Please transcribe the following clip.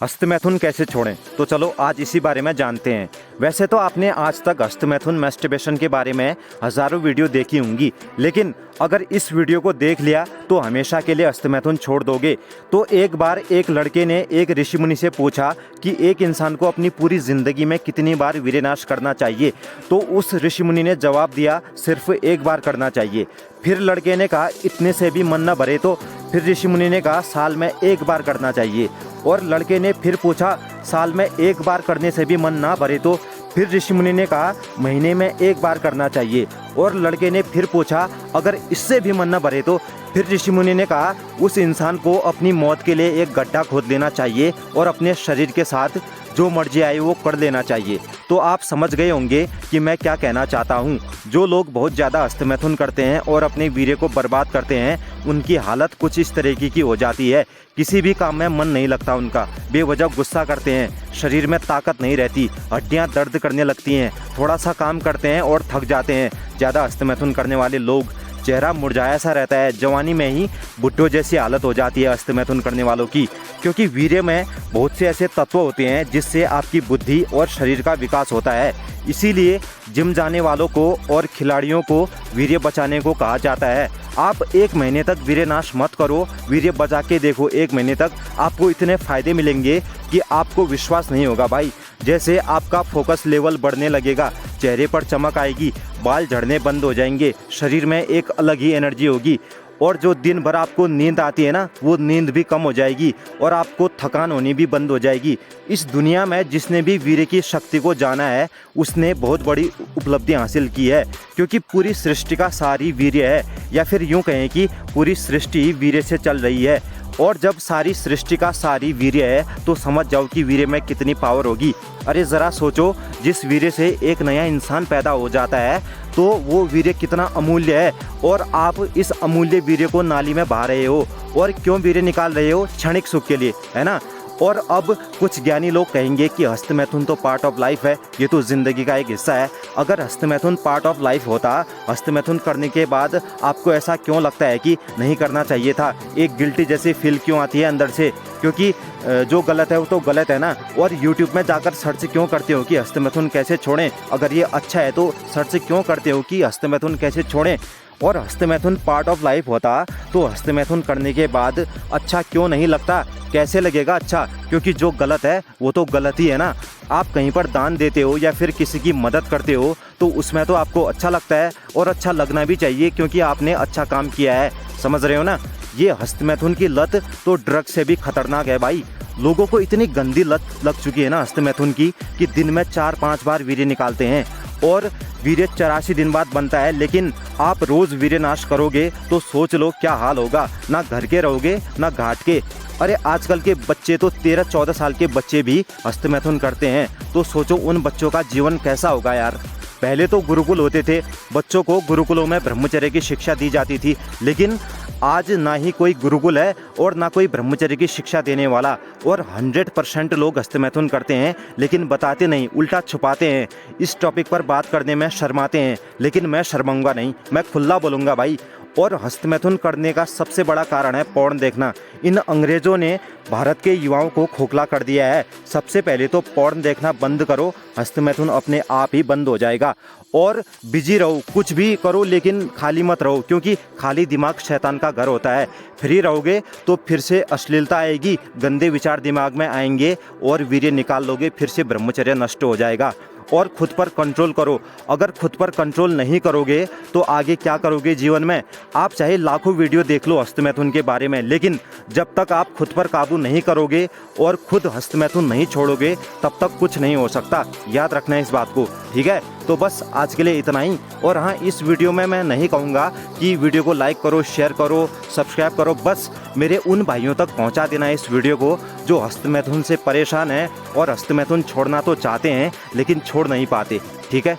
हस्तमैथुन कैसे छोड़ें, तो चलो आज इसी बारे में जानते हैं। वैसे तो आपने आज तक हस्तमैथुन मैस्टरबेशन के बारे में हज़ारों वीडियो देखी होंगी, लेकिन अगर इस वीडियो को देख लिया तो हमेशा के लिए हस्तमैथुन छोड़ दोगे। तो एक बार एक लड़के ने एक ऋषि मुनि से पूछा कि एक इंसान को अपनी पूरी ज़िंदगी में कितनी बार वीर्यनाश करना चाहिए। तो उस ऋषि मुनि ने जवाब दिया, सिर्फ एक बार करना चाहिए। फिर लड़के ने कहा, इतने से भी मन न भरे तो? फिर ऋषि मुनि ने कहा, साल में एक बार करना चाहिए। और लड़के ने फिर पूछा, साल में एक बार करने से भी मन ना भरे तो? फिर ऋषि मुनि ने कहा, महीने में एक बार करना चाहिए। और लड़के ने फिर पूछा, अगर इससे भी मन न भरे तो? फिर ऋषि मुनि ने कहा, उस इंसान को अपनी मौत के लिए एक गड्ढा खोद लेना चाहिए और अपने शरीर के साथ जो मर्जी आए वो कर लेना चाहिए। तो आप समझ गए होंगे कि मैं क्या कहना चाहता हूँ। जो लोग बहुत ज़्यादा हस्तमैथुन करते हैं और अपने वीर्य को बर्बाद करते हैं, उनकी हालत कुछ इस तरीके की हो जाती है। किसी भी काम में मन नहीं लगता उनका, बेवजह गुस्सा करते हैं, शरीर में ताकत नहीं रहती, हड्डियाँ दर्द करने लगती हैं, थोड़ा सा काम करते हैं और थक जाते हैं। ज़्यादा हस्तमैथुन करने वाले लोग, चेहरा मुरझाया सा रहता है, जवानी में ही बुड्ढों जैसी हालत हो जाती है हस्तमैथुन करने वालों की। क्योंकि वीर्य में बहुत से ऐसे तत्व होते हैं जिससे आपकी बुद्धि और शरीर का विकास होता है। इसीलिए जिम जाने वालों को और खिलाड़ियों को वीर्य बचाने को कहा जाता है। आप एक महीने तक वीर्य नाश मत करो, वीर्य बचा के देखो। एक महीने तक आपको इतने फ़ायदे मिलेंगे कि आपको विश्वास नहीं होगा भाई। जैसे आपका फोकस लेवल बढ़ने लगेगा, चेहरे पर चमक आएगी, बाल झड़ने बंद हो जाएंगे, शरीर में एक अलग ही एनर्जी होगी। और जो दिन भर आपको नींद आती है ना, वो नींद भी कम हो जाएगी और आपको थकान होनी भी बंद हो जाएगी। इस दुनिया में जिसने भी वीर्य की शक्ति को जाना है, उसने बहुत बड़ी उपलब्धि हासिल की है। क्योंकि पूरी सृष्टि का सारी वीर्य है, या फिर यूँ कहें कि पूरी सृष्टि वीर्य से चल रही है। और जब सारी सृष्टि का सारी वीर्य है तो समझ जाओ कि वीर्य में कितनी पावर होगी। अरे ज़रा सोचो, जिस वीर्य से एक नया इंसान पैदा हो जाता है तो वो वीर्य कितना अमूल्य है, और आप इस अमूल्य वीर्य को नाली में बहा रहे हो। और क्यों वीर्य निकाल रहे हो? क्षणिक सुख के लिए, है ना। और अब कुछ ज्ञानी लोग कहेंगे कि हस्तमैथुन तो पार्ट ऑफ लाइफ है, ये तो ज़िंदगी का एक हिस्सा है। अगर हस्तमैथुन पार्ट ऑफ लाइफ होता, हस्तमैथुन करने के बाद आपको ऐसा क्यों लगता है कि नहीं करना चाहिए था? एक गिल्टी जैसी फील क्यों आती है अंदर से? क्योंकि जो गलत है वो तो गलत है ना। और यूट्यूब में जाकर सर्च क्यों करते हो कि हस्तमैथुन कैसे छोड़ें? अगर ये अच्छा है तो सर्च क्यों करते हो कि हस्तमैथुन कैसे छोड़ें? और हस्तमैथुन पार्ट ऑफ लाइफ होता तो हस्तमैथुन करने के बाद अच्छा क्यों नहीं लगता? कैसे लगेगा अच्छा? क्योंकि जो गलत है वो तो गलत ही है ना। आप कहीं पर दान देते हो या फिर किसी की मदद करते हो तो उसमें तो आपको अच्छा लगता है, और अच्छा लगना भी चाहिए क्योंकि आपने अच्छा काम किया है। समझ रहे हो ना। ये हस्तमैथुन की लत तो ड्रग से भी खतरनाक है भाई। लोगों को इतनी गंदी लत लग चुकी है ना हस्तमैथुन की कि दिन में 4-5 बार वीर्य निकालते हैं, और वीर्य 84 दिन बाद बनता है। लेकिन आप रोज़ वीर्य नाश करोगे तो सोच लो क्या हाल होगा। ना घर के रहोगे ना घाट के। अरे आजकल के बच्चे तो 13-14 साल के बच्चे भी हस्तमैथुन करते हैं, तो सोचो उन बच्चों का जीवन कैसा होगा यार। पहले तो गुरुकुल होते थे, बच्चों को गुरुकुलों में ब्रह्मचर्य की शिक्षा दी जाती थी, लेकिन आज ना ही कोई गुरुकुल है और ना कोई ब्रह्मचर्य की शिक्षा देने वाला। और 100% लोग हस्तमैथुन करते हैं लेकिन बताते नहीं, उल्टा छुपाते हैं। इस टॉपिक पर बात करने में शर्माते हैं, लेकिन मैं शर्माऊंगा नहीं, मैं खुला बोलूँगा भाई। और हस्तमैथुन करने का सबसे बड़ा कारण है पॉर्न देखना। इन अंग्रेज़ों ने भारत के युवाओं को खोखला कर दिया है। सबसे पहले तो पॉर्न देखना बंद करो, हस्तमैथुन अपने आप ही बंद हो जाएगा। और बिजी रहो, कुछ भी करो लेकिन खाली मत रहो, क्योंकि खाली दिमाग शैतान का घर होता है। फ्री रहोगे तो फिर से अश्लीलता आएगी, गंदे विचार दिमाग में आएंगे और वीर्य निकाल लोगे, फिर से ब्रह्मचर्य नष्ट हो जाएगा। और खुद पर कंट्रोल करो। अगर खुद पर कंट्रोल नहीं करोगे तो आगे क्या करोगे जीवन में? आप चाहे लाखों वीडियो देख लो हस्तमैथुन के बारे में, लेकिन जब तक आप खुद पर काबू नहीं करोगे और खुद हस्तमैथुन नहीं छोड़ोगे तब तक कुछ नहीं हो सकता। याद रखना है इस बात को, ठीक है। तो बस आज के लिए इतना ही। और हाँ, इस वीडियो में मैं नहीं कहूँगा कि वीडियो को लाइक करो, शेयर करो, सब्सक्राइब करो। बस मेरे उन भाइयों तक पहुँचा देना है इस वीडियो को जो हस्तमैथुन से परेशान हैं और हस्तमैथुन छोड़ना तो चाहते हैं लेकिन छोड़ नहीं पाते, ठीक है।